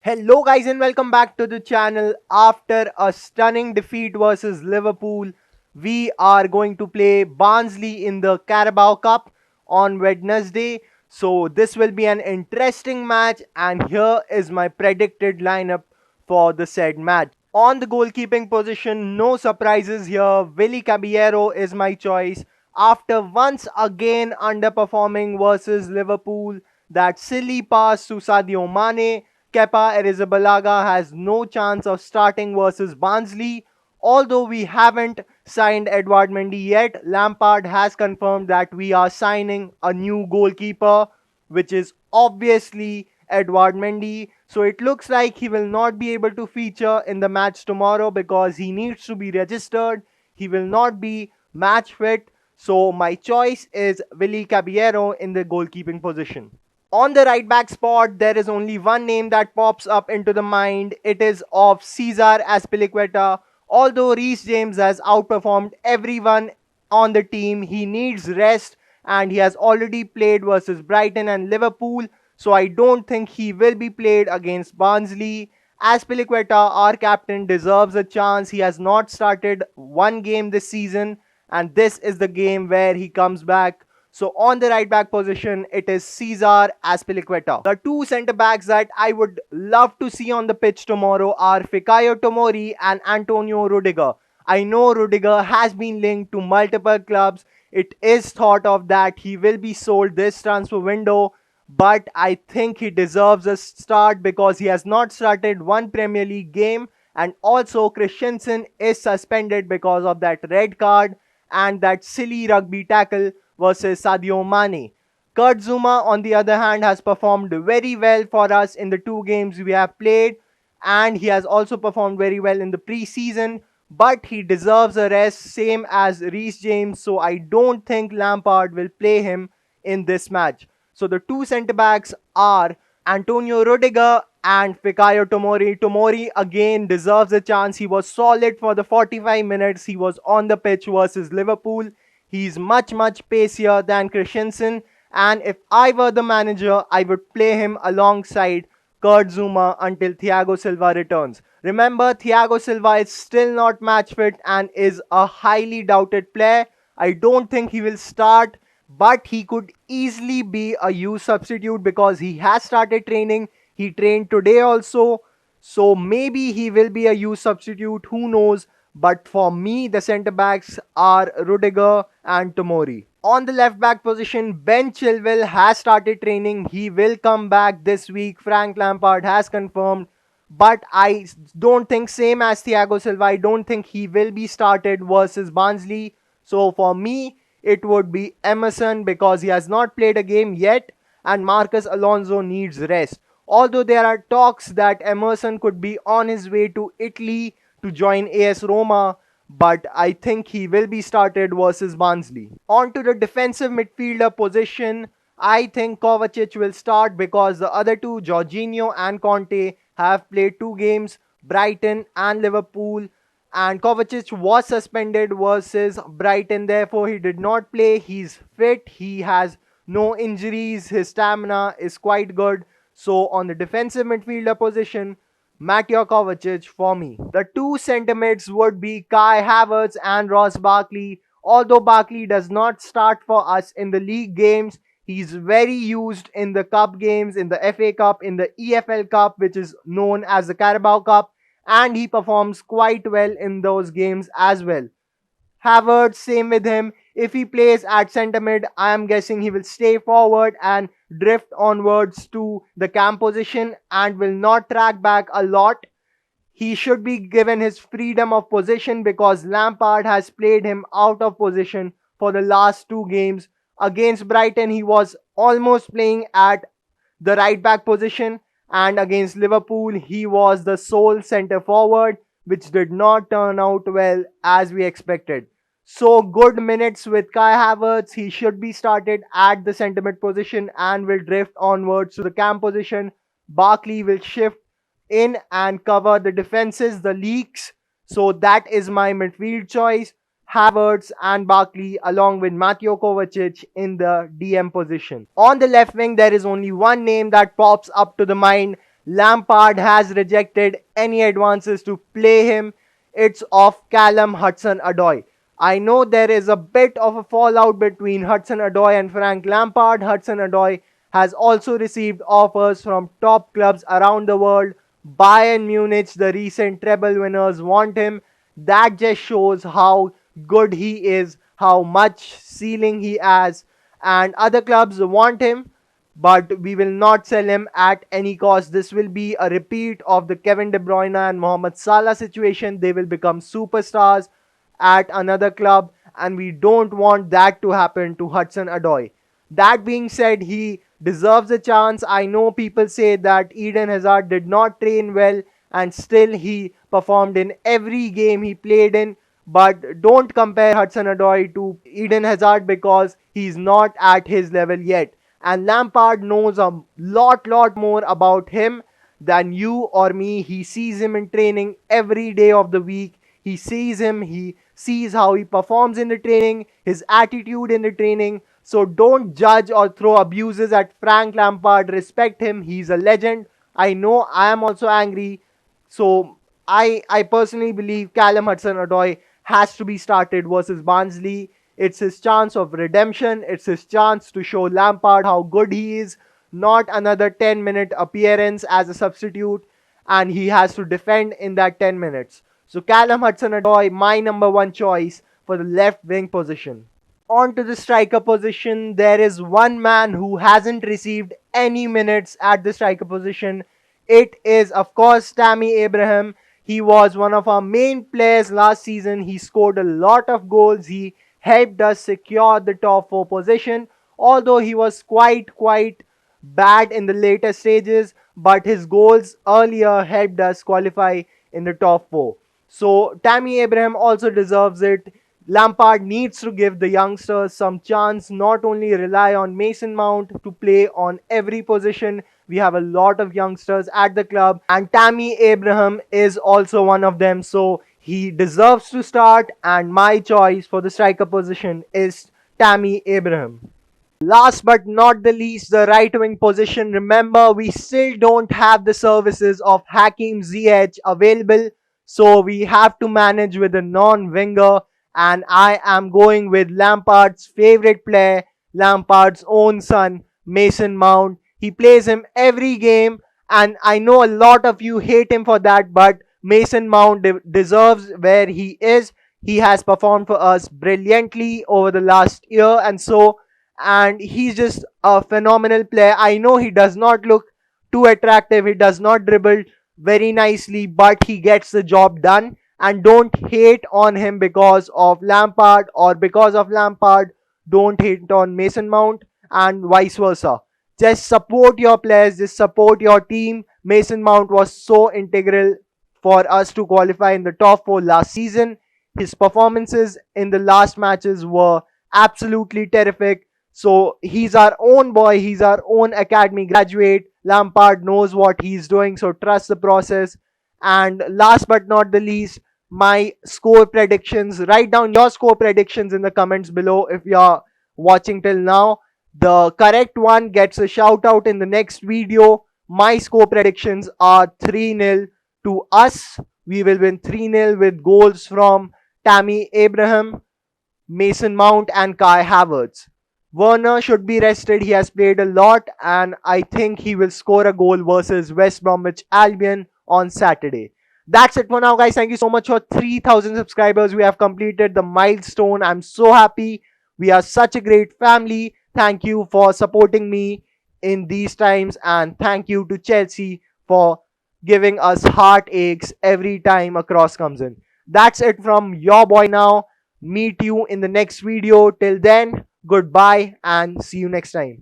Hello guys and welcome back to the channel. After a stunning defeat versus Liverpool, we are going to play Barnsley in the Carabao Cup on Wednesday. So this will be an interesting match and here is my predicted lineup for the said match. On the goalkeeping position, no surprises here. Willy Caballero is my choice. After once again underperforming versus Liverpool, that silly pass to Sadio Mane, Kepa Arrizabalaga has no chance of starting versus Barnsley. Although we haven't signed Edouard Mendy yet, Lampard has confirmed that we are signing a new goalkeeper, which is obviously Edouard Mendy. So it looks like he will not be able to feature in the match tomorrow because he needs to be registered. He will not be match fit. So my choice is Willy Caballero in the goalkeeping position. On the right back spot, there is only one name that pops up into the mind. It is of Cesar Azpilicueta. Although Reece James has outperformed everyone on the team, he needs rest and he has already played versus Brighton and Liverpool. So I don't think he will be played against Barnsley. Azpilicueta, our captain, deserves a chance. He has not started one game this season and this is the game where he comes back. So on the right back position, it is Cesar Azpilicueta. The two centre backs that I would love to see on the pitch tomorrow are Fikayo Tomori and Antonio Rudiger. I know Rudiger has been linked to multiple clubs. It is thought of that he will be sold this transfer window, but I think he deserves a start because he has not started one Premier League game, and also Christensen is suspended because of that red card and that silly rugby tackle versus Sadio Mane. Kurt Zuma, on the other hand, has performed very well for us in the two games we have played, and he has also performed very well in the pre-season. But he deserves a rest, same as Reece James. So I don't think Lampard will play him in this match. So the two centre backs are Antonio Rudiger and Fikayo Tomori. Tomori again deserves a chance. He was solid for the 45 minutes he was on the pitch versus Liverpool. He's much pacier than Christensen, and if I were the manager, I would play him alongside Kurt Zuma until Thiago Silva returns. Remember, Thiago Silva is still not match fit and is a highly doubted player. I don't think he will start, but he could easily be a use substitute because he has started training. He trained today also, so maybe he will be a use substitute. Who knows? But for me, the centre backs are Rudiger and Tomori. On the left back position, Ben Chilwell has started training. He will come back this week. Frank Lampard has confirmed. But I don't think, same as Thiago Silva, I don't think he will be started versus Barnsley. So for me, it would be Emerson because he has not played a game yet and Marcus Alonso needs rest. Although there are talks that Emerson could be on his way to Italy to join AS Roma, but I think he will be started versus Barnsley. On to the defensive midfielder position, I think Kovacic will start because the other two, Jorginho and Conte, have played two games, Brighton and Liverpool, and Kovacic was suspended versus Brighton, therefore he did not play. He's fit, he has no injuries, his stamina is quite good. So on the defensive midfielder position, Mateo Kovacic for me. The two centre mids would be Kai Havertz and Ross Barkley. Although Barkley does not start for us in the league games, he's very used in the cup games, in the FA Cup, in the EFL Cup, which is known as the Carabao Cup, and he performs quite well in those games as well. Havertz, same with him. If he plays at centre mid, I am guessing he will stay forward and drift onwards to the cam position and will not track back a lot. He should be given his freedom of position because Lampard has played him out of position for the last two games. Against Brighton, he was almost playing at the right back position, and against Liverpool, he was the sole centre forward, which did not turn out well as we expected. So good minutes with Kai Havertz. He should be started at the centre mid position and will drift onwards to the cam position. Barkley will shift in and cover the defenses, the leaks. So that is my midfield choice. Havertz and Barkley along with Mateo Kovacic in the DM position. On the left wing, there is only one name that pops up to the mind, Lampard has rejected any advances to play him. It's of Callum Hudson Odoi. I know there is a bit of a fallout between Hudson Odoi and Frank Lampard. Hudson Odoi has also received offers from top clubs around the world. Bayern Munich, the recent treble winners, want him. That just shows how good he is, how much ceiling he has, and other clubs want him, but we will not sell him at any cost. This will be a repeat of the Kevin De Bruyne and Mohamed Salah situation. They will become superstars at another club, and we don't want that to happen to Hudson Odoi. That being said, he deserves a chance. I know people say that Eden Hazard did not train well and still he performed in every game he played in. But don't compare Hudson Odoi to Eden Hazard because he's not at his level yet. And Lampard knows a lot more about him than you or me. He sees him in training every day of the week. He sees him, he sees how he performs in the training, his attitude in the training. So don't judge or throw abuses at Frank Lampard. Respect him. He's a legend. I know I am also angry. So I personally believe Callum Hudson-Odoi has to be started versus Barnsley. It's his chance of redemption. It's his chance to show Lampard how good he is. Not another 10-minute appearance as a substitute, and he has to defend in that 10 minutes. So Callum Hudson-Odoi, my number one choice for the left wing position. On to the striker position, there is one man who hasn't received any minutes at the striker position. It is, of course, Tammy Abraham. He was one of our main players last season. He scored a lot of goals. He helped us secure the top 4 position. Although he was quite bad in the later stages, but his goals earlier helped us qualify in the top 4. So Tammy Abraham also deserves it. Lampard needs to give the youngsters some chance, not only rely on Mason Mount to play on every position. We have a lot of youngsters at the club, and Tammy Abraham is also one of them. So he deserves to start, and my choice for the striker position is Tammy Abraham. Last but not the least, the right wing position. Remember, we still don't have the services of Hakim Ziyech available, so we have to manage with a non-winger, and I am going with Lampard's favorite player, Lampard's own son, Mason Mount. He plays him every game, and I know a lot of you hate him for that, but Mason Mount deserves where he is. He has performed for us brilliantly over the last year, and he's just a phenomenal player. I know he does not look too attractive, he does not dribble very nicely, but he gets the job done. And don't hate on him because of Lampard, or because of Lampard, don't hate on Mason Mount, and vice versa. Just support your players, just support your team. Mason Mount was so integral for us to qualify in the top 4 last season. His performances in the last matches were absolutely terrific. So he's our own boy, he's our own academy graduate. Lampard knows what he's doing, so trust the process. And last but not the least, my score predictions. Write down your score predictions in the comments below if you're watching till now. The correct one gets a shout out in the next video. My score predictions are 3-0 to us. We will win 3-0 with goals from Tammy Abraham, Mason Mount, and Kai Havertz. Werner should be rested. He has played a lot, and I think he will score a goal versus West Bromwich Albion on Saturday. That's it for now, guys. Thank you so much for 3,000 subscribers. We have completed the milestone. I'm so happy. We are such a great family. Thank you for supporting me in these times, and thank you to Chelsea for giving us heartaches every time a cross comes in. That's it from your boy now. Meet you in the next video. Till then, goodbye and see you next time.